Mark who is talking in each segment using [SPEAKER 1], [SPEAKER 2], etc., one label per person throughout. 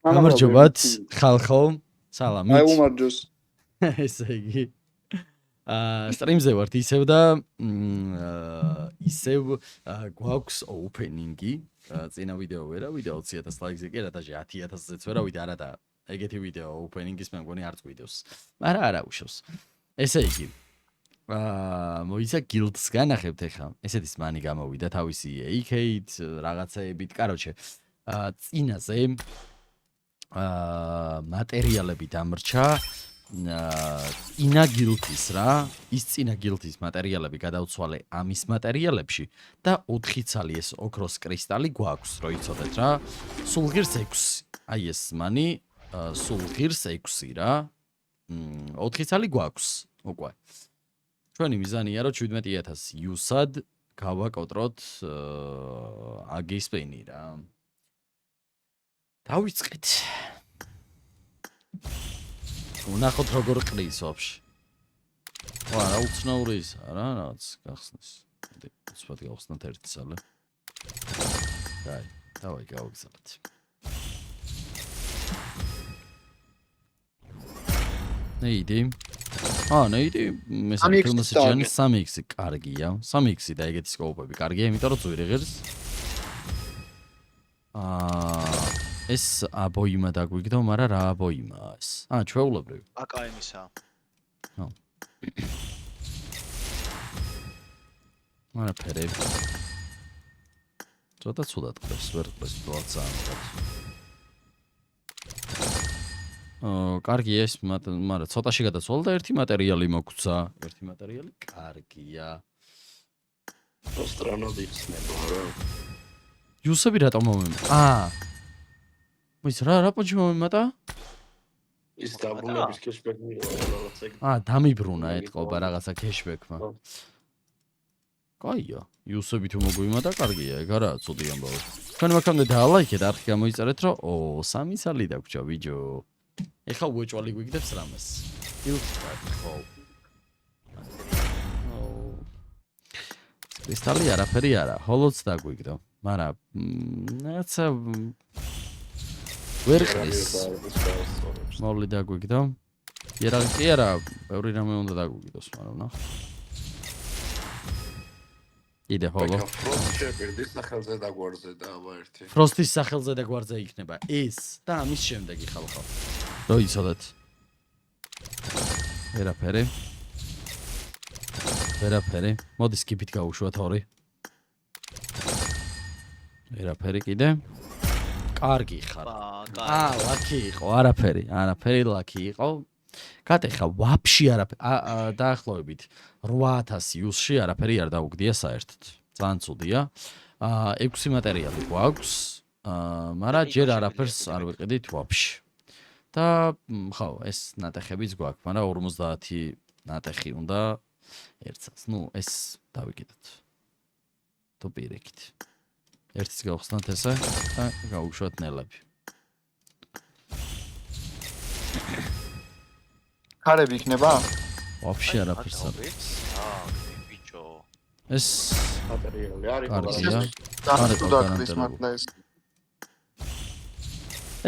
[SPEAKER 1] გამარჯობათ ხალხო, სალამით.
[SPEAKER 2] აი უმარჯოს.
[SPEAKER 1] ესე იგი. სტრიმზე ვართ ისევ და ისევ გვაქვს ოპენინგი. წინა ვიდეო ვერა, ვიდეო 20000 ლაიქზე კი, რატაშე 10000-ზეც ვერავით, არა და ეგეთი ვიდეო ოპენინგის მე მგონი არც გვიდევს. მაგრამ არა უშავს. ესე იგი. მოიცა გილდს განახებთ ახლა. ესეთის მანი გამოვიდა თავისი AK-ით, რაღაცეებით, კაროჩე. წინაზე მატერიალები დამრჩა წინა გილდის რა ის წინა გილდის მატერიალები გადავცვალე ამის მატერიალებში და 4 ცალი ეს ოქროს კრისტალი გვაქვს რო იცოდეთ რა სულ ღირს 6 აი ეს მანი სულ ღირს 6 რა 4 ცალი გვაქვს უკვე ჩვენი მიზანია რომ 17000 იუსად გავაკოტროთ აგის პენი რა დავიწყეთ ვნახოთ როგორ ყრის ვაფშე. ვა, რა უცნაური ის არა, რაღაც გახსნის. მოდი, უცბად გავხსნათ ერთი ცალე. დაი, დავაი გავაგზავნეთ. ნეიდი. ნეიდი, მესამე ფილმში ჯანი 3x კარგია. 3x და ეგეთი სკოუპები კარგია, იმიტომ რომ ძვირი ღირს. ეს აბოიმა დაგვიგდო, მაგრამ რა აბოიმაა ეს? ჩვეულებრივი.
[SPEAKER 3] აკაემისა.
[SPEAKER 1] მაგრამ ფერები. ცოტა ცუდად ყრებს, ვერ ყრებს თვალსაანად. კარგია ეს, მაგრამ ცოტაში გადაცვალა და ერთი მატერიალი მოგვცა. ერთი მატერიალი კარგია.
[SPEAKER 2] სტრანად იხსნება რა.
[SPEAKER 1] იუსები რატომ მომემატა? მოიც რა პოჩი მომემატა?
[SPEAKER 2] ის დაბრუნების კეშბექი რაღაცა.
[SPEAKER 1] დამიბრუნა ეთყობა რაღაცა კეშბექმა. კაია, იუსები თუ მოგვიმატა, კარგია, ეგ არა ცუდი ამბავი. თქვენ მაგამდე დაალაიქეთ, არხი გამოიწერეთ, რომ 3 ცალი დაგვრჩა ვიჯო. ეხლა უეჭვალი გვიგდებს რამეს. ხო. კრისტალი არაფერი არა, ჰოლოც დაგვიგდო, მაგრამ რაღაცა ვერ ყრის. მოვლი დაგვიგდო. იერაღი კი არა, ბევრი რამე უნდა დაგვიგდოს, მაგრამ ნახე. იდე ჰოლო.
[SPEAKER 2] ფროსტის სახელზე დაგვარზე და აბა ერთი.
[SPEAKER 1] ფროსტის სახელზე და გვარზე იქნება ეს და ამის შემდეგი ხალხო. რო იცოდეთ. ვერაფერი. მოდი სკიპით გავუშვათ 2. ვერაფერი კიდე. კარგი ხარ. ლაკი იყო, არაფერი ლაკი იყო. გატეხა ვაფშე არაფერი. დაახლოებით 8000 იუსში არაფერი არ დაუგდია საერთოდ. ძალიან ცუდია. 6 მატერიალი გვაქვს. მაგრამ ჯერ არაფერს არ ვიყიდით ვაფშე. და ხო, ეს ნატეხებიც გვაქვს, მაგრამ 50 ნატეხი უნდა ერთსაც. ეს დავიკიდოთ. თუ პირიქით. ერთის გავხსნათ ესე და გავუშვათ ნელები.
[SPEAKER 4] ხარები იქნება?
[SPEAKER 1] ვაფშე არაფერს არ.
[SPEAKER 3] ბიჭო.
[SPEAKER 1] ეს
[SPEAKER 2] მატერიალი არის
[SPEAKER 1] კარგია.
[SPEAKER 4] თუ დაკრის მართლა ეს.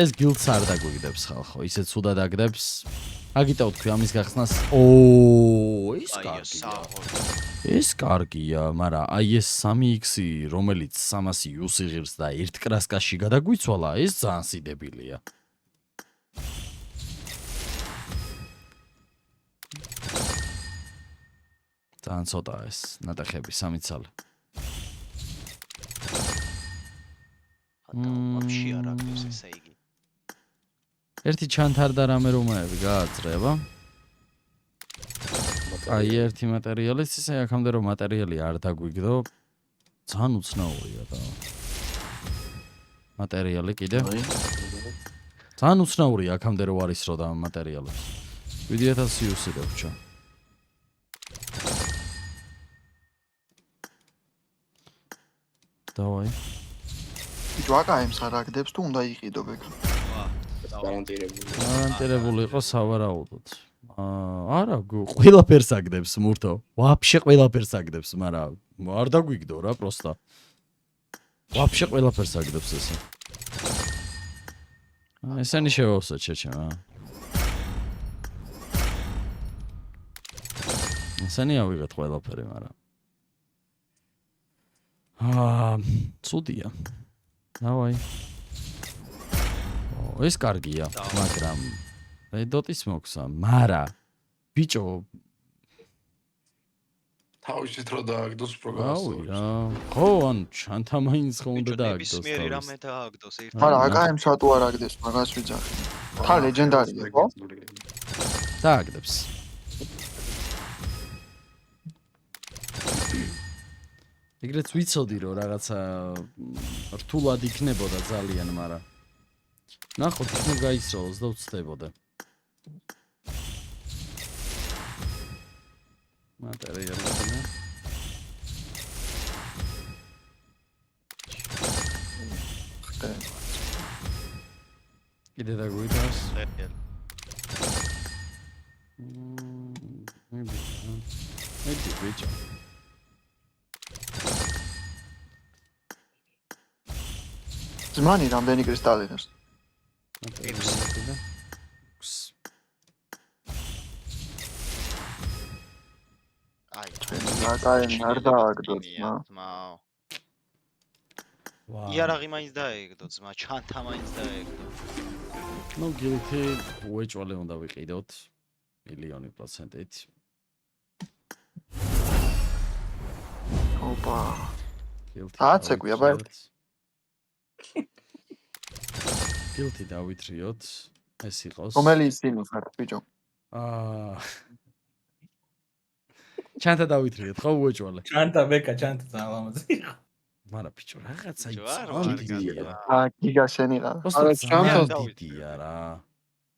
[SPEAKER 1] ეს გილდს არ დაგვიგდებს ხალხო, ისე ცუდად აგდებს. აგიტო თქვი ამის გახსნას. ეს კარგია. ეს კარგია, მაგრამ აი ეს 3x, რომელიც 300 იუსი ღირს და ერთ კრასკაში გადაგვიცვალა, ეს ძალიან სიდებილია. ძალიან ცოტა ეს ნატეხები 3 ცალი.
[SPEAKER 3] ვაფშე არ აქვს ესე იგი.
[SPEAKER 1] ერთი ჩანთარდა რამე რომაები გააძრება. აი ერთი მატერიალიც ისე აქამდე რომ მატერიალი არ დაგვიგდო ძალიან უცნაურია და მატერიალი კიდე ძალიან უცნაურია აქამდე რომ არის რო და მატერიალებს 7000 იუსი დაგვჭა დავაი
[SPEAKER 4] ბიჭო აკაემს არ აგდებს თუ უნდა იყიდო ბექა
[SPEAKER 1] გარანტირებული იყო სავარაუდოდ არა, ყველაფერს აგდებს მურთო. ვაფშე ყველაფერს აგდებს, მაგრამ არ დაგვიგდო რა, პროსტა. ვაფშე ყველაფერს აგდებს ესე. ესენი შევავსოთ შეჩემა. ესენი ავიღეთ ყველაფერი, მაგრამ ცუდია. დავაი. ეს კარგია, მაგრამ რედოტის მოგსა, მარა ბიჭო
[SPEAKER 2] თავისით რო დააგდოს
[SPEAKER 1] აუი
[SPEAKER 2] პროგრამას.
[SPEAKER 1] რა. ხო, ან ჩანთა მაინც ხო უნდა დააგდოს
[SPEAKER 3] ნებისმიერი
[SPEAKER 1] თავის.
[SPEAKER 3] რამე დააგდოს ერთ.
[SPEAKER 4] არა, აკაემ შატუ არ აგდეს, მაგას ვიძახი. თან ლეგენდარია, ხო?
[SPEAKER 1] დააგდებს. ეგრეც ვიცოდი რომ რაღაცა რთულად იქნებოდა ძალიან, მაგრამ ნახოთ ის ნუ გაისროლოს და უცდებოდა. მატერიალები.
[SPEAKER 4] ხდება.
[SPEAKER 1] კიდე დაგვიდას. მე ბიჭო.
[SPEAKER 4] ზმანი რამდენი კრისტალი აქვს?
[SPEAKER 3] აი,
[SPEAKER 4] აკაემ არ დააგდოს, მა.
[SPEAKER 3] ძმაო.
[SPEAKER 1] ვაუ.
[SPEAKER 3] იარაღი მაინც დაეგდო, ძმა, ჩანთა მაინც დაეგდო.
[SPEAKER 1] ნუ გილთი უეჭვალე უნდა ვიყიდოთ 1,000,000%-ით.
[SPEAKER 4] ოპა.
[SPEAKER 1] გილთი.
[SPEAKER 4] აცეკვია, ბაი.
[SPEAKER 1] გილთი დავითრიოთ. ეს იყოს.
[SPEAKER 4] რომელი ისინი ხარ, ბიჭო?
[SPEAKER 1] ჩანთა დავითრიოთ, ხო უეჭვალე.
[SPEAKER 5] ჩანთა ბეკა, ჩანთა ძალამაზი.
[SPEAKER 1] მარა ბიჭო, რაღაცა
[SPEAKER 3] ბიჭო, არ
[SPEAKER 1] დიდია.
[SPEAKER 3] ვარ,
[SPEAKER 4] გიგა შენი რა.
[SPEAKER 1] არა,
[SPEAKER 2] ჩანთა
[SPEAKER 1] დიდია რა.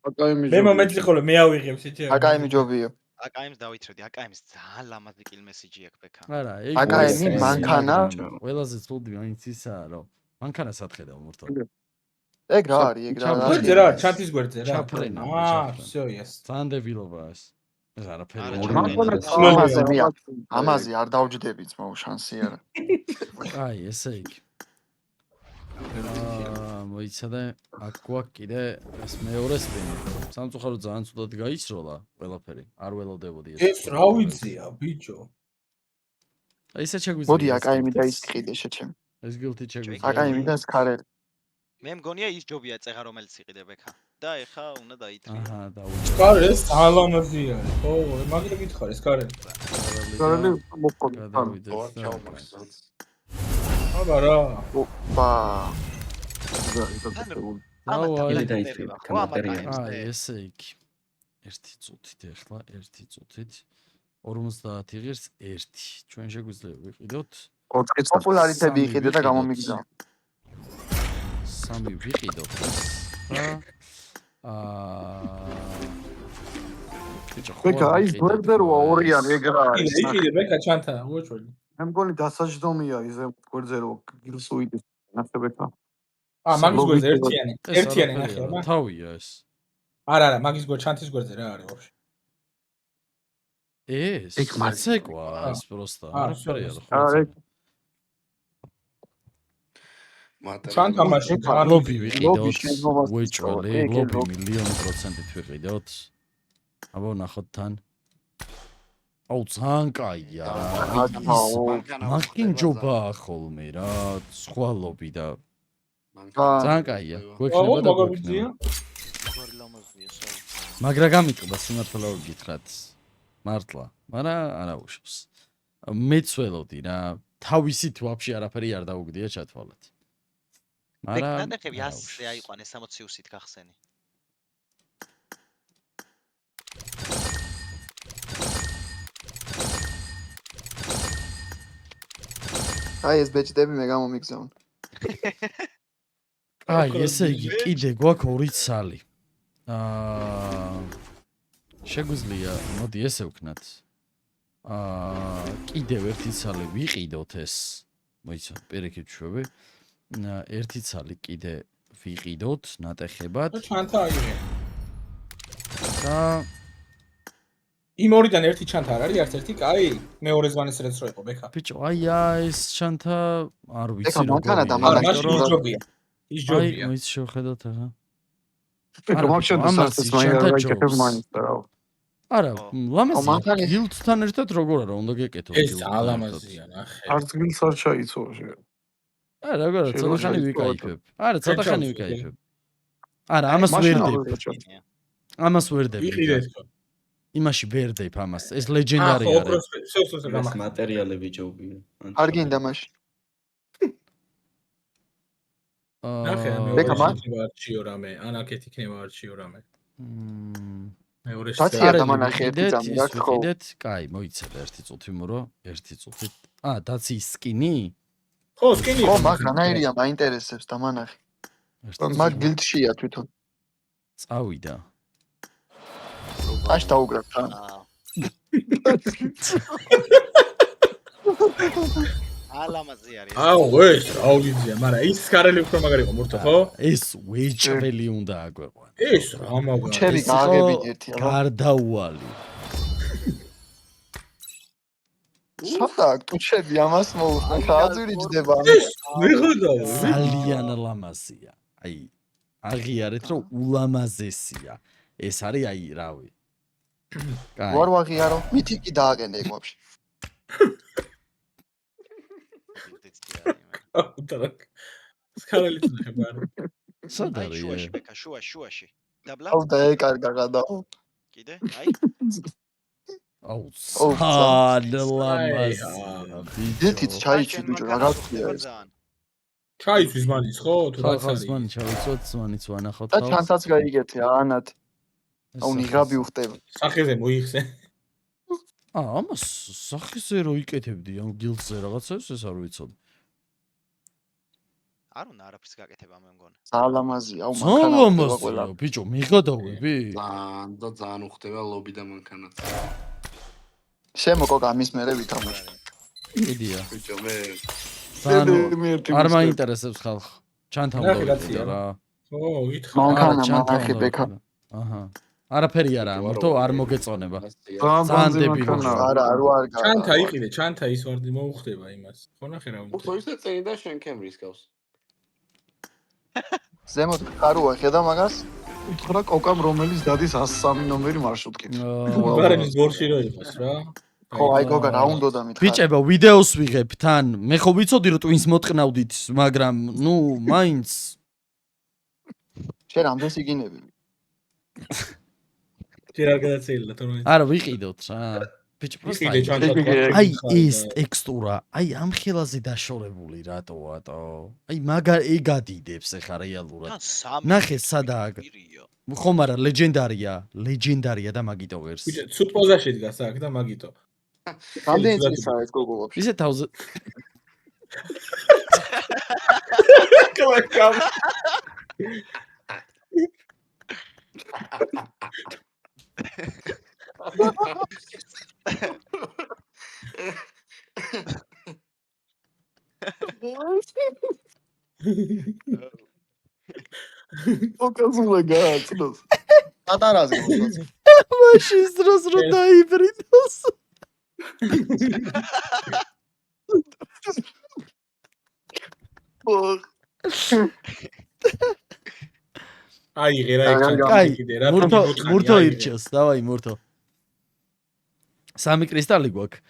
[SPEAKER 2] აკაემი
[SPEAKER 5] მე მომეწი ხოლმე მე ავიღებ შეჭე.
[SPEAKER 4] აკაემი ჯობიო.
[SPEAKER 3] აკაემს დავითროდი, აკაემს ძალიან ლამაზი კილმესიჯი აქვს ბექა.
[SPEAKER 1] არა, ეგ
[SPEAKER 4] აკაემი, მანქანა.
[SPEAKER 1] ყველაზე ცუდი მაინც ისაა, რომ მანქანა სათხედავ მურთო.
[SPEAKER 4] ეგ რა არის, ეგ რა არის?
[SPEAKER 5] გვერდზე რა, ჩანთის გვერდზე რა.
[SPEAKER 1] ჩაფრენა,
[SPEAKER 5] всё, yes.
[SPEAKER 1] ძალიან დებილობაა ეს. ეს არაფერი.
[SPEAKER 4] ამაზე მე ამაზე არ დავჯდები ძმაო, შანსი არა.
[SPEAKER 1] აი, ესე იგი. მოიცადე, აქ გვაქვს კიდე ეს მეორე სპინი. სამწუხაროდ ძალიან ცუდად გაისროლა ყველაფერი. არ ველოდებოდი ეს.
[SPEAKER 5] ეს რა ვიცია, ბიჭო.
[SPEAKER 1] აი, ესე შეგვიძლია.
[SPEAKER 4] მოდი აკაემი და ისყიდე შეჩემ.
[SPEAKER 1] ეს გილთი შეგვიძლია.
[SPEAKER 4] აკაემი და სკარელი.
[SPEAKER 3] მე მგონია ის ჯობია წეღა რომელიც იყიდე ბექა. და ეხა უნდა დაითრიო.
[SPEAKER 1] აჰა, დაუჭირე.
[SPEAKER 5] სკარელი ეს ძალიან ლამაზი არის. ხო, მაგრე გითხარი სკარელი.
[SPEAKER 4] სკარელი მოყოლი.
[SPEAKER 1] გადავიდეთ.
[SPEAKER 5] აბა რა.
[SPEAKER 4] ოპა.
[SPEAKER 1] აი, ესე იგი. 1 წუთით ახლა, 1 წუთით. 50 იღებს 1. ჩვენ შეგვიძლია ვიყიდოთ.
[SPEAKER 4] პოპულარიტები იყიდე და გამომიგზავ.
[SPEAKER 1] 3 ვიყიდოთ.
[SPEAKER 4] ბეკა, აი გვერდზეროა 2 ან ეგ რა არის.
[SPEAKER 5] იყიდე ბეკა ჩანთა, უეჭველი.
[SPEAKER 4] მე მგონი დასაჯდომია ის გვერდზერო გილს უიდეს ნახებექა.
[SPEAKER 5] მაგის გვერდზე ერთიანი. ერთიანი ნახე, აბა.
[SPEAKER 1] თავია ეს.
[SPEAKER 5] არა, მაგის გვერდ ჩანთის გვერდზე რა არის ვაფშე.
[SPEAKER 1] ეს მაცეკვა ეს პროსტა. არაფერია ხო?
[SPEAKER 5] ჩანთა მაშინ
[SPEAKER 1] ლობი ვიყიდოთ. უეჭვალე, ლობი 1,000,000%-ით ვიყიდოთ. აბა ნახოთ თან. აუ ძალიან კაია რა. მაგინ ჯობაა ხოლმე რა, სხვა ლობი და ძალიან კაია. გვექნება და გვექნება.
[SPEAKER 3] მაგარი ლამაზია სულ.
[SPEAKER 1] მაგრა გამიკვდა სიმართლე გითხრათ. მართლა, მაგრამ არა უშავს. მეც ველოდი რა, თავისით ვაფშე არაფერი არ დაუგდია ჩათვალეთ. მაგრამ
[SPEAKER 3] ნახები 100-ზე აიყვანეს 60-ით გახსენი.
[SPEAKER 4] აი ეს ბეჭდები მე გამომიგზავნ.
[SPEAKER 1] აი, ესე იგი, კიდე გვაქვს 2 ცალი. შეგვიძლია, მოდი ესე ვქნათ. კიდევ 1 ცალი ვიყიდოთ ეს. მოიცა, პირიქით ჩვევი. 1 ცალი კიდე ვიყიდოთ ნატეხებად.
[SPEAKER 5] ჩანთა აიღე.
[SPEAKER 1] და
[SPEAKER 5] იმ ორიდან ერთი ჩანთა არ არის, არც ერთი, კაი, მეორე ზვანის რედს რო იყო ბექა.
[SPEAKER 1] ბიჭო, აი ეს ჩანთა არ ვიცი
[SPEAKER 4] ეხა მანქანა და
[SPEAKER 5] არა, მაშინ ის ჯობია. ის
[SPEAKER 1] აი,
[SPEAKER 5] ჯობია.
[SPEAKER 1] მოიც შევხედოთ ახლა.
[SPEAKER 2] Вообще
[SPEAKER 1] ამას
[SPEAKER 2] მაინც და რა.
[SPEAKER 1] არა, ლამაზია.
[SPEAKER 4] მანქანის
[SPEAKER 1] გილდთან ერთად როგორ არა, უნდა გეკეთო.
[SPEAKER 5] ეს ალამაზია, ნახე.
[SPEAKER 2] არც გილს არ ჩაიცო.
[SPEAKER 1] არა, როგორ არა, ცოტა ხანი ვიკაიფებ. არა, ცოტა ხანი ვიკაიფებ. არა, ამას ვერ დებ. ამას ვერ დებ.
[SPEAKER 5] ვიყიდეთ ხო?
[SPEAKER 1] იმაში ვერ დებ ამას. ეს ლეგენდარი არის.
[SPEAKER 6] ეს მატერიალები ჯობია.
[SPEAKER 4] არ გინდა მაშინ.
[SPEAKER 5] ნახე,
[SPEAKER 4] ბექა, მან?
[SPEAKER 5] არჩიო რამე, ან აქეთ იქნება არჩიო რამე. მეორე
[SPEAKER 4] დაცია დამანახე ერთი ძამი რა ხო?
[SPEAKER 1] ვიყიდეთ, კაი, მოიცადე ერთი წუთი მურო, ერთი წუთი. დაციის სკინი?
[SPEAKER 5] ხო, სკინი.
[SPEAKER 4] ხო, მაგრანაირია, მაინტერესებს დამანახე. მაგ გილდშია თვითონ.
[SPEAKER 1] წავიდა.
[SPEAKER 4] აშ დაუგრებ თან.
[SPEAKER 3] ალამაზი არის.
[SPEAKER 5] აუ, ეს აუგიზია, მაგრამ ის სკარელი უფრო მაგარი იყო მურთო, ხო?
[SPEAKER 1] ეს ვეჭველი უნდა აგვეყვანა.
[SPEAKER 5] ეს რა მაგარი.
[SPEAKER 4] ჩები გააგებით ერთი აბა.
[SPEAKER 1] გარდაუვალი.
[SPEAKER 4] სადა ტუჩები ამას მოუხდა, ხაზური ჯდება.
[SPEAKER 5] მიღოდავ.
[SPEAKER 1] ძალიან ლამაზია. აი, აღიარეთ რომ ულამაზესია. ეს არის აი, რავი. კაი.
[SPEAKER 4] ვარ ვაღიარო, მითიკი დააგენე ეგ ვაფშე.
[SPEAKER 5] უტარაკ. სკარელი თქება.
[SPEAKER 1] სად
[SPEAKER 3] აი
[SPEAKER 1] არის?
[SPEAKER 3] შუაში ბექა, შუაში. დაბლა?
[SPEAKER 4] აუ და ეკარგა გადაო.
[SPEAKER 3] კიდე? აი.
[SPEAKER 1] აუ,
[SPEAKER 4] ოუ,
[SPEAKER 1] ლამაზია.
[SPEAKER 4] დითიც ჩაიცი ბიჭო, რა გაქცია ეს.
[SPEAKER 5] ჩაიცვის მანის, ხო? თუ რაც
[SPEAKER 1] ხალხს
[SPEAKER 5] არის.
[SPEAKER 1] მან ჩავიცოთ, მანიც ვანახოთ
[SPEAKER 4] და
[SPEAKER 1] ხალხს.
[SPEAKER 4] ჩანთაც გაიგეთე ანათ. აუ ნიღაბი უხდება.
[SPEAKER 5] სახეზე მოიხსე.
[SPEAKER 1] ამას სახეზე რო იკეთებდი ამ გილდზე რაღაცას ეს არ ვიცოდი.
[SPEAKER 3] არ უნდა არაფერს გაკეთება მე მგონი.
[SPEAKER 4] ზალამაზია, აუ მანქანა უხდება ყველა.
[SPEAKER 1] ლამაზია, ბიჭო, მიღადავები?
[SPEAKER 2] ძალიან უხდება ლობი და მანქანაც.
[SPEAKER 4] შემოკო გამის მერე ვითამაშ.
[SPEAKER 1] მიდია.
[SPEAKER 2] ბიჭო მე
[SPEAKER 1] არ მაინტერესებს ხალხ. ჩანთან
[SPEAKER 5] ნახე,
[SPEAKER 1] უნდა
[SPEAKER 5] რაცია.
[SPEAKER 1] ვიყიდო რა.
[SPEAKER 5] ო, გითხრა.
[SPEAKER 4] მანქანა
[SPEAKER 1] ჩანთან
[SPEAKER 4] მანახე
[SPEAKER 1] უნდა
[SPEAKER 4] ბექა.
[SPEAKER 1] ვიყიდო. აჰა. არაფერი არა, ამიტომ არ მოგეწონება.
[SPEAKER 2] ძალიან
[SPEAKER 1] დებილო.
[SPEAKER 4] არა, არ ვარ გა.
[SPEAKER 5] ჩანთა იყიდე, ჩანთა ის ვარდი მოუხდება იმას. ხო ნახე რა უნდა.
[SPEAKER 2] ხო ისე წენი და შენ კემრის გავს.
[SPEAKER 4] ზემოთ ხარუა ხედა მაგას?
[SPEAKER 2] უთხრა კოკამ რომელიც დადის 103 ნომერი მარშრუტკით.
[SPEAKER 5] ბარენის გორში რო იყოს რა.
[SPEAKER 4] ხო, აი გოგა რა უნდა და მითხარ.
[SPEAKER 1] ბიჭებო, ვიდეოს ვიღებ თან. მე ხო ვიცოდი რომ twins მოტყნავდით, მაგრამ ნუ მაინც
[SPEAKER 4] შენ ამდენს იგინები.
[SPEAKER 5] ჯერ არ გადაცელილა თორემ.
[SPEAKER 1] არა ვიყიდოთ რა. ბიჭო,
[SPEAKER 5] იყიდე ჩანთა.
[SPEAKER 1] აი ეს ტექსტურა, აი ამ ხელაზე დაშორებული რატო? აი მაგარ ეგადიდებს ეხა რეალურად.
[SPEAKER 3] თან სამი.
[SPEAKER 1] ნახე სადაა.
[SPEAKER 3] პირია.
[SPEAKER 1] ხომ არა, ლეგენდარია და მაგიტო ვერს.
[SPEAKER 5] ბიჭო, ცუდ პოზაში დგას აქ და მაგიტო.
[SPEAKER 4] რამდენი წლისაა ეს გოგო ვაფშე?
[SPEAKER 1] ისე თავზე
[SPEAKER 5] კლაკამ.
[SPEAKER 2] ოკაზულა გააცნოს.
[SPEAKER 4] პატარაზე მოსვაც.
[SPEAKER 1] მაშინ დროს რო დაიბრინოს.
[SPEAKER 5] აი ღერა იქ
[SPEAKER 1] კაი,
[SPEAKER 5] კიდე რა
[SPEAKER 1] მურთო ირჩევს, დავაი მურთო. 3 კრისტალი გვაქვს.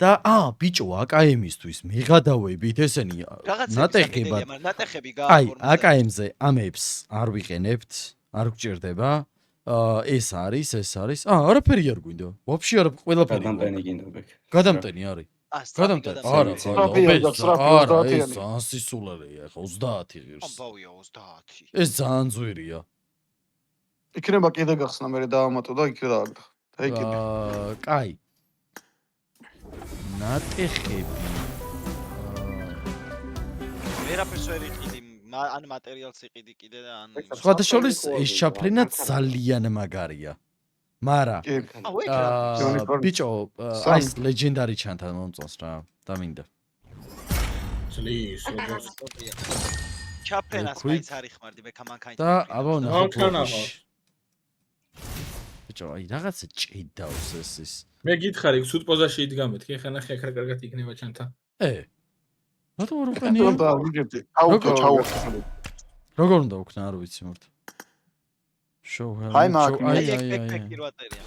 [SPEAKER 1] და ბიჭო, აკაემისთვის მიღადავებით ესენი ნატეხებად.
[SPEAKER 3] ნატეხები
[SPEAKER 1] აი,
[SPEAKER 3] გააფორმდა.
[SPEAKER 1] აკაემზე ამებს არ ვიყენებთ, არ გჭირდება. ეს არის. არაფერი არ გვინდა. ვაფშე არა, ყველაფერი.
[SPEAKER 6] გადამტენი გინდა ბექ.
[SPEAKER 1] გადამტენი არის.
[SPEAKER 3] გადამტენ.
[SPEAKER 1] არა, ეს ასისულარია, ხო 30 ღირს.
[SPEAKER 3] ამბავია 30.
[SPEAKER 1] ეს ძალიან ძვირია.
[SPEAKER 2] იქნება კიდე გახსნა მე დაამატო და იქ დააგდა. დაიკიდე.
[SPEAKER 1] კაი. ნატეხები.
[SPEAKER 3] ვერაფერს ვერ იყიდი, ან მატერიალს იყიდი კიდე და ან
[SPEAKER 1] სხვათა შორის ეს ჩაფრენა ძალიან მაგარია. მარა ბიჭო, აი ეს ლეგენდარი ჩანთან მომწონს რა, დამინდა.
[SPEAKER 5] ძლიის როგორც
[SPEAKER 3] ჩაფენას მაინც არ იხმარდი ბექა მანქანით.
[SPEAKER 1] და აბა
[SPEAKER 5] მანქანა
[SPEAKER 1] ნახო. ბიჭო, აი რაღაცა ჭიდავს ეს.
[SPEAKER 5] მე გითხარი ცუდ პოზაში იდგა მეთქი ხა ნახე აქ რა კარგად იქნება ჩანთა.
[SPEAKER 1] რატომ არ უყენია?
[SPEAKER 2] და ვიგებდი.
[SPEAKER 4] აუ ჩაუხდა.
[SPEAKER 1] როგორ უნდა უქნა, არ ვიცი მორთ.
[SPEAKER 4] Აი, მაგ,
[SPEAKER 3] ეგ პირველია.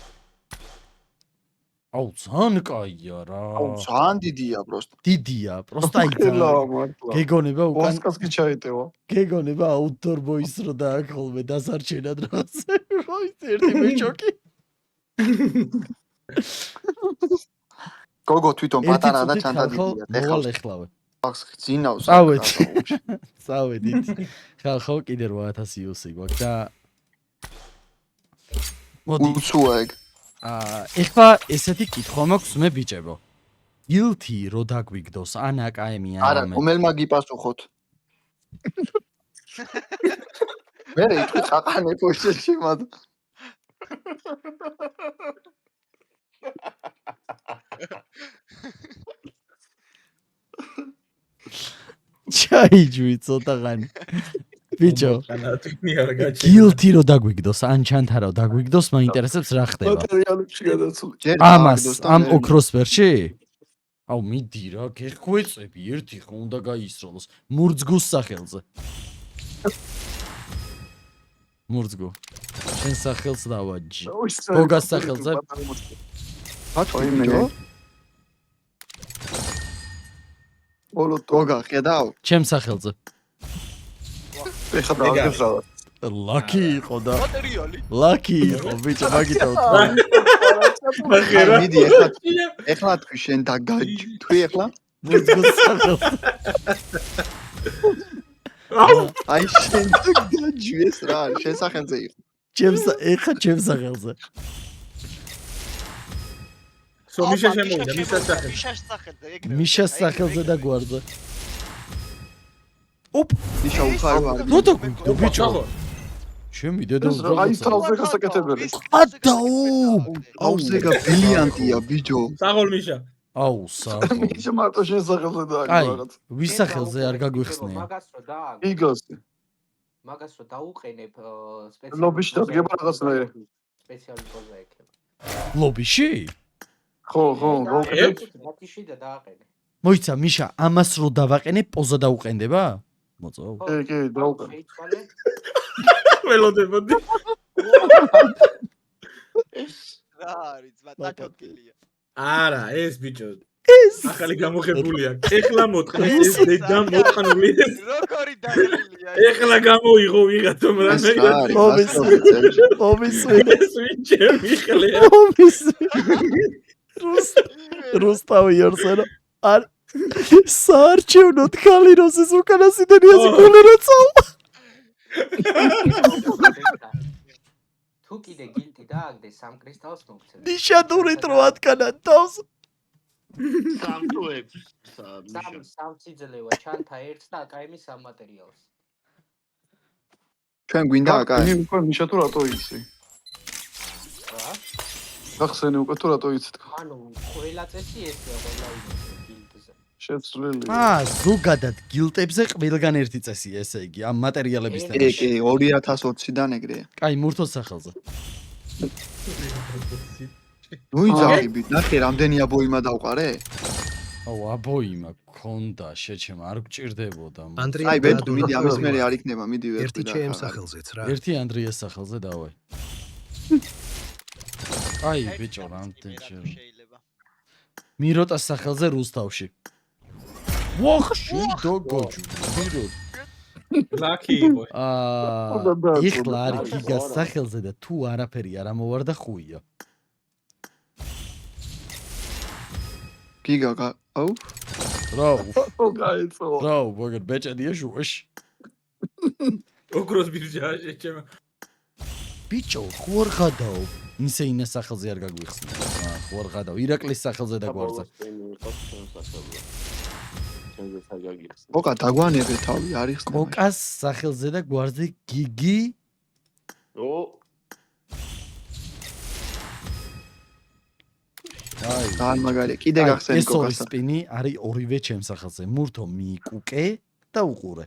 [SPEAKER 1] აუ ძალიან კაია რა.
[SPEAKER 4] აუ ძალიან დიდია просто.
[SPEAKER 1] დიდია, просто აი
[SPEAKER 2] ხელა მართლა.
[SPEAKER 1] გეგონება უკან
[SPEAKER 2] ოსკარს კი ჩაეტევა.
[SPEAKER 1] გეგონება outdoor boys რო დაახოლმე დასარჩენად რაღაცე. ხო ის ერთი მეჩოკი.
[SPEAKER 4] გოგო თვითონ პატარა და ჩანდა
[SPEAKER 1] ხო,
[SPEAKER 4] დიდია.
[SPEAKER 1] მოვალ ეხლავე.
[SPEAKER 4] ახს ძინავს.
[SPEAKER 1] წავედით. ხო კიდე 8000 იუსი გვაქვს და მოდი
[SPEAKER 4] უცუა ეგ.
[SPEAKER 1] ეხლა ესეთი კითხვა მაქვს მე ბიჭებო. გილთი რო დაგვიგდოს ან აკაემი
[SPEAKER 4] არა,
[SPEAKER 1] ან
[SPEAKER 4] რომელმა გიპასუხოთ. მე რეკი ყაყანე პოშეში მად.
[SPEAKER 1] ჩაიჯვი ცოტაღანი. ბიჭო, გილთი რო დაგვიგდოს ან ჩანთარა რო დაგვიგდოს, მაინტერესებს რა ხდება.
[SPEAKER 2] მატერიალებში გადაცული.
[SPEAKER 1] ამას ამ ოქროსფერში? აუ მიდი რა, გეხვეწები, ერთი ხო უნდა გაისროლოს. მურძგუს სახელზე. მურძგუ. შენ სახელს დავაჯი. გოგას სახელზე?
[SPEAKER 4] ბატო იმეო.
[SPEAKER 2] ბოლო
[SPEAKER 4] გოგა ხედავ?
[SPEAKER 1] ჩემ სახელზე.
[SPEAKER 2] ეხა დააგებსავა.
[SPEAKER 1] ლაკი იყო და
[SPEAKER 3] მატერიალი.
[SPEAKER 1] ლაკი იყო, ბიჭო, მაგითო.
[SPEAKER 5] მაგერა.
[SPEAKER 4] მიდი ეხლა თქვი შენ დაგაჯ. თქვი ეხლა?
[SPEAKER 1] მურძგუს სახელზე.
[SPEAKER 4] აი შენ დაგაჯვეს რა, შენ სახელზე იყო.
[SPEAKER 1] ეხა ჩემ სახელზე.
[SPEAKER 5] მიშა შემოვიდა, მიშას სახელზე.
[SPEAKER 3] მიშას სახელზე ეგრევე.
[SPEAKER 1] მიშას სახელზე და გვარზე. ოპ,
[SPEAKER 4] მიშა უხარვარ.
[SPEAKER 1] ნუ დაგვიგდო, ბიჭო. ჩემი დედა
[SPEAKER 2] ეს რა ის თავზე გასაკეთებელი.
[SPEAKER 1] ადაო.
[SPEAKER 4] აუ ზეგა ბრილიანტია ბიჭო.
[SPEAKER 5] საღოლ მიშა.
[SPEAKER 1] აუ, საღო.
[SPEAKER 2] ისე მარტო შენ სახელზე და
[SPEAKER 1] აი,
[SPEAKER 2] რაღაც.
[SPEAKER 1] ვის სახელზე არ გაგვიხსნია?
[SPEAKER 7] მაგას რო დააგ.
[SPEAKER 2] იგოსი.
[SPEAKER 7] მაგას რო დაუყენებ
[SPEAKER 2] ლობიში დადგება რაღაცნაირი.
[SPEAKER 7] სპეციალური პოზა ექნება.
[SPEAKER 1] ლობიში?
[SPEAKER 2] ხო,
[SPEAKER 7] მათიში და დააყენე.
[SPEAKER 1] მოიცა, მიშა, ამას რო დავაყენე, პოზა დაუყენდება? მოწოვ.
[SPEAKER 2] კი, დაუყენ.
[SPEAKER 7] შეიცვალე.
[SPEAKER 5] ველოდებოდი.
[SPEAKER 3] რა არის, მატაკოტილია.
[SPEAKER 5] არა, ეს ბიჭო.
[SPEAKER 1] ეს
[SPEAKER 5] ახალი გამოხებულია. ეხლა მოთხნე ეს დედა მოთხნული.
[SPEAKER 3] როგორი დაგილია?
[SPEAKER 5] ეხლა გამოიღო ვიღაცო
[SPEAKER 4] ეს
[SPEAKER 5] რა.
[SPEAKER 4] რა არის?
[SPEAKER 1] მომისვენ.
[SPEAKER 5] ეს ვინჩე მიხლია.
[SPEAKER 1] რუსტავი ორსერო. არ საარჩევნოდ ქალინოსის უკანასიდანი ასიკულერაცო.
[SPEAKER 7] თუ კიდე გილტი დააგდე სამ კრისტალს მოგცემ.
[SPEAKER 1] ნიშადურით რო ათქანან თავს.
[SPEAKER 7] სამ სიძელევა ჩანთა ერთს და აკაემი სამ მატერიალს.
[SPEAKER 4] ჩვენ გვინდა აკა.
[SPEAKER 2] მე უკვე მიშა თუ რატო იცი?
[SPEAKER 7] რა?
[SPEAKER 2] ახსენე უკვე თუ რატო იცით?
[SPEAKER 7] ანუ ყველა წესი ესეა ყველა გილტზე.
[SPEAKER 2] შეცვლილი.
[SPEAKER 1] ზოგადად გილტებზე ყველგან ერთი წესია, ესე იგი, ამ მატერიალების
[SPEAKER 4] კი,
[SPEAKER 1] თემაში.
[SPEAKER 4] 2020-დან ეგრეა.
[SPEAKER 1] კაი, მურთოს სახელზე.
[SPEAKER 4] ნუ იძაღიბით, ნახე რამდენი აბოიმა დავყარე?
[SPEAKER 1] აუ, აბოიმა გქონდა, შეჩემა, არ გჭირდებოდა.
[SPEAKER 4] აი, ბეთუ, მიდი ამის მერე არ იქნება, მიდი ვერტი.
[SPEAKER 8] ერთი ჩემ სახელზეც რა.
[SPEAKER 1] ერთი ანდრიეს სახელზე დავაი. აი, ბიჭო, რამდენი
[SPEAKER 3] შეიძლება.
[SPEAKER 1] მიროტას სახელზე რუსთავში. ვახში დოგოჯუ, მიროტ.
[SPEAKER 5] ლაკი იყო.
[SPEAKER 1] იხლა არის გიგას სახელზე და თუ არაფერი არ ამოვარდა ხუია.
[SPEAKER 4] გიგა, აუ.
[SPEAKER 2] ო გაიწო.
[SPEAKER 1] რა, მოგერ ბეჭედია შუაში.
[SPEAKER 5] ოქროს ბირჟა შეჩემა.
[SPEAKER 1] ბიჭო, ხوار ხადაო. ინსეინას სახელზე არ გაგვიხსნა. ხوار ხადაო. ირაკლის სახელზე და გვარზე.
[SPEAKER 4] ოკა დაგვანებე თავი, არის ხმა.
[SPEAKER 1] კოკას სახელზე და გვარზე გიგი.
[SPEAKER 4] ძალიან მაგარია. კიდე გახსენე
[SPEAKER 1] ეს ორი
[SPEAKER 4] კოკასა.
[SPEAKER 1] სპინი არის ორივე ჩემს სახელზე. მურთო მიიკუკე და უყურე.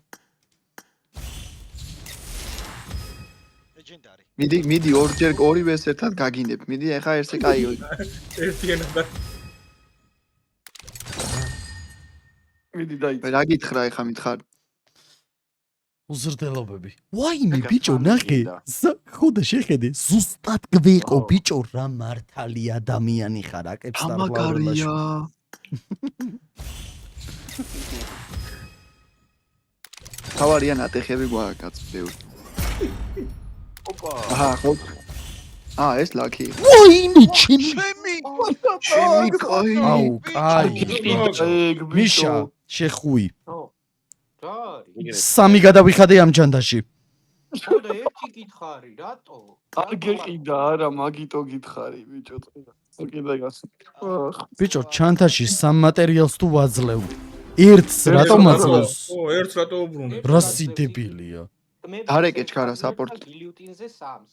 [SPEAKER 3] ლეგენდარი.
[SPEAKER 4] მიდი ორჯერ ორივეს ერთად გაგინებ. მიდი ახლა ერთზე კაიო.
[SPEAKER 5] ერთიანად და
[SPEAKER 2] მიდი დაიწე.
[SPEAKER 4] რა გითხრა ახლა მითხარ?
[SPEAKER 1] უზრდელობები. ვაიმე ბიჭო, ნახე. ხოდა შეხედე, ზუსტად გვიყო ბიჭო, რა მართალი ადამიანი ხარ, აკებს
[SPEAKER 4] ამაგარია. თავარია ნატეხები გვაკაცდევ.
[SPEAKER 2] ოპა.
[SPEAKER 4] აჰა, ხო. ეს ლაკი.
[SPEAKER 1] ვაიმე ჩემი.
[SPEAKER 4] ჩემი კაი.
[SPEAKER 1] აუ, კაი.
[SPEAKER 2] ეგ
[SPEAKER 1] მიშა, შეხუი.
[SPEAKER 7] ო ჯარი
[SPEAKER 1] 3 გადავიხადე ამ ჯანდაში.
[SPEAKER 7] ხოდა ერთი გითხარი რატო
[SPEAKER 2] არ გეყიდა არა მაგიტო გითხარი ბიჭო კიდე გას
[SPEAKER 1] ბიჭო, ჩანთაში 3 მატერიალს თუ ვაძლევ. ერთს რატომ აძლევს?
[SPEAKER 5] ო, ერთს რატო უბრუნებ?
[SPEAKER 1] რა სიდებილია.
[SPEAKER 4] დარეკე ჩქარა საპორტ.
[SPEAKER 7] გილიუტინზე 3-ს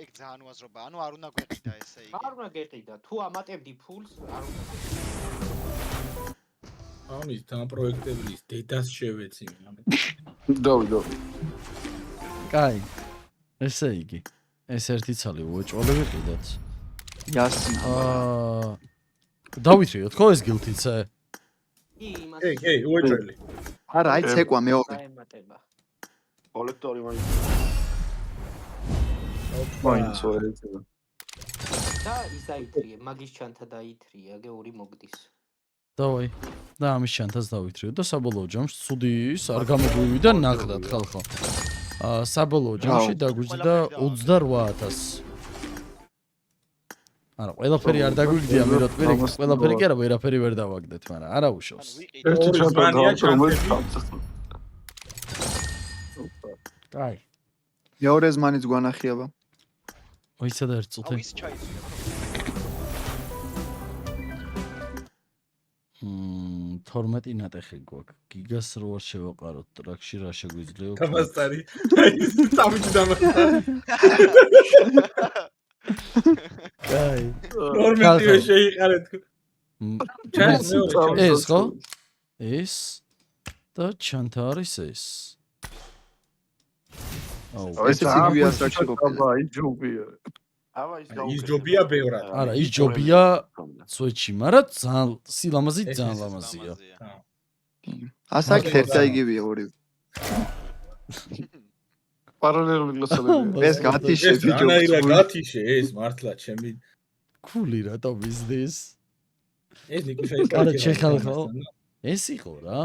[SPEAKER 3] ეგ ძალიან უაზრობა. ანუ არ უნდა გვეყიდა ესე იგი.
[SPEAKER 7] არ უნდა გეყიდა თუ ამატებდი ფულს არ უნდა
[SPEAKER 5] ამის თან პროექტებლის დედას შევეცი მე.
[SPEAKER 2] დავიდო
[SPEAKER 1] კაი. ესე იგი. ეს ერთი ცალი უეჭვალე ვიყიდოთ.
[SPEAKER 4] იასნა.
[SPEAKER 1] დავითრიოთ ხო ეს გილთიცე?
[SPEAKER 7] იმას
[SPEAKER 5] ეი, უეჭველი.
[SPEAKER 4] არა, აი ცეკვა მეორე.
[SPEAKER 7] დაემატება
[SPEAKER 2] კოლექტორი
[SPEAKER 5] ოპა.
[SPEAKER 2] მაინც ვერეცება
[SPEAKER 7] და ის დაითრიე მაგის ჩანთა დაითრიე აგე ორი მოგდის
[SPEAKER 1] დავაი. და ამის ჩანთას დავითრიოთ და საბოლოო ჯამში ცუდი ის არ გამოგვივიდა ნახდათ ხალხო. საბოლოო ჯამში დაგვიჯდა 28000. არა, ყველაფერი არ დაგვიგდია მე რო თქვი, ყველაფერი კი არა, ვერაფერი ვერ დავაგდეთ, მაგრამ არა უშავს.
[SPEAKER 2] ერთი
[SPEAKER 5] ორი
[SPEAKER 2] ჩანთა
[SPEAKER 5] ზმანია
[SPEAKER 2] რომელიც
[SPEAKER 5] ჩანთები.
[SPEAKER 1] კაი.
[SPEAKER 4] მეორე ზმანიც გვანახიება.
[SPEAKER 1] ოიცა და ერთ
[SPEAKER 3] აუ
[SPEAKER 1] წუთი.
[SPEAKER 3] ის ჩაიწვია.
[SPEAKER 1] 12 ნატეხი გვაქვს. გიგას რო არ შევაყაროთ, ტრაქში რა შეგვიძლია?
[SPEAKER 5] დამასტარი. სამიჯი დამასტარი.
[SPEAKER 1] კაი.
[SPEAKER 5] 12-ე შეიყარეთ. ჩანს მეორე.
[SPEAKER 1] ეს ხო? ეს და ჩანთა არის ეს. აუ,
[SPEAKER 4] ეს ციგვია საჭი ყოფილა.
[SPEAKER 2] აი ჯობია
[SPEAKER 5] ის ჯობია ბევრად.
[SPEAKER 1] არა, ის ჯობია სვეჩი, მაგრამ ძალიან სილამაზი ძალიან ლამაზია.
[SPEAKER 4] ასაკი ერთსა იგივეა ორივე.
[SPEAKER 2] პარალელური გლოსალები
[SPEAKER 4] ეს გათიშე
[SPEAKER 5] ეს
[SPEAKER 4] ბიჭო.
[SPEAKER 5] რანაირა გათიშე ეს მართლა ჩემი
[SPEAKER 1] ქული რატომ იზდეს?
[SPEAKER 5] ეს ნიკუშაის
[SPEAKER 1] არა, ჩეხალხო. ეს იყო რა.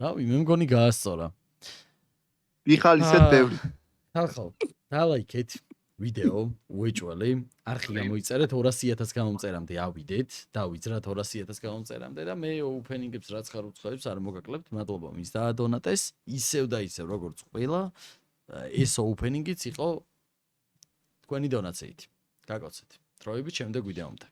[SPEAKER 1] რავი, მე მგონი გაასწორა.
[SPEAKER 4] ვიხალისეთ ბევრი.
[SPEAKER 1] ხალხო, დალაიქეთ ვიდეო, უეჭველი, არხი გამოიწერეთ 200.000 გამომწერამდე ავიდეთ, დავიძრათ 200.000 გამომწერამდე და მე ოფენინგებს რაც ხარ უცხოებს არ მოგაკლებთ, მადლობა მის დაადონატეს, ისევ და ისევ როგორც ყველა, ეს ოფენინგიც იყო თქვენი დონაციით. გაგოცეთ. დროებით შემდეგ ვიდეომდე.